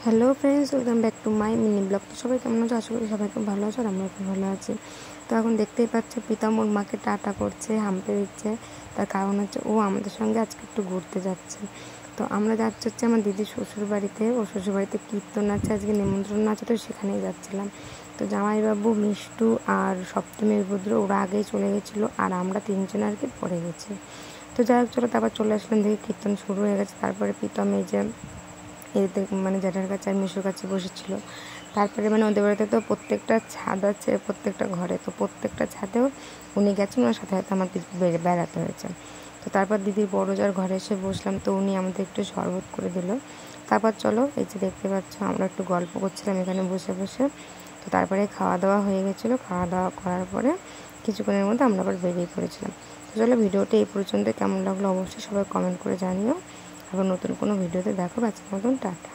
Hello friends, welcome back to my mini blog. তো সবাই কেমন আছো? আশা করি সবাই খুব ভালো আছো আর আমরা খুব ভালো আছি। তো এখন দেখতেই পাচ্ছ প্রীতম ওর মাকে টাটা করছে, হাম্পে দিচ্ছে। তার কারণ হচ্ছে ও আমাদের সঙ্গে আজকে একটু ঘুরতে যাচ্ছে। তো আমরা যাচ্ছি হচ্ছে আমার দিদির শ্বশুর বাড়িতে। ও শ্বশুর বাড়িতে কীর্তন আছে, আজকে নিমন্ত্রণ আছে, তো সেখানেই যাচ্ছিলাম। তো জামাইবাবু, মিষ্টু আর সপ্তমী রুদ্র ওরা আগেই চলে গেছিলো আর আমরা তিনজন আর কি পরে গেছি। তো যাই হোক, চলো তারপর চলে আসলাম, দেখি কীর্তন শুরু হয়ে গেছে। তারপরে প্রীতম এই যে এদের মানে জ্যাঠার কাছে আর মিশুর কাছে বসেছিল। তারপরে মানে ওদের বাড়িতে তো প্রত্যেকটা ছাদ আছে, প্রত্যেকটা ঘরে, তো প্রত্যেকটা ছাদেও উনি গেছেন, ওনার সাথে সাথে আমার বেড়াতে হয়েছে। তো তারপর দিদির বড় যার ঘরে এসে বসলাম, তো উনি আমাদের একটু শরবত করে দিল। তারপর চলো, এই যে দেখতে পাচ্ছ আমরা একটু গল্প করছিলাম এখানে বসে বসে। তো তারপরে খাওয়া দাওয়া হয়ে গেছিলো। খাওয়া দাওয়া করার পরে কিছুক্ষণের মধ্যে আমরা আবার বেরিয়ে পড়েছিলাম। তো চলো, ভিডিওটা এই পর্যন্ত কেমন লাগলো অবশ্যই সবাই কমেন্ট করে জানিও। আবার নতুন কোনো ভিডিওতে দেখো। আজকের মতন টাটা।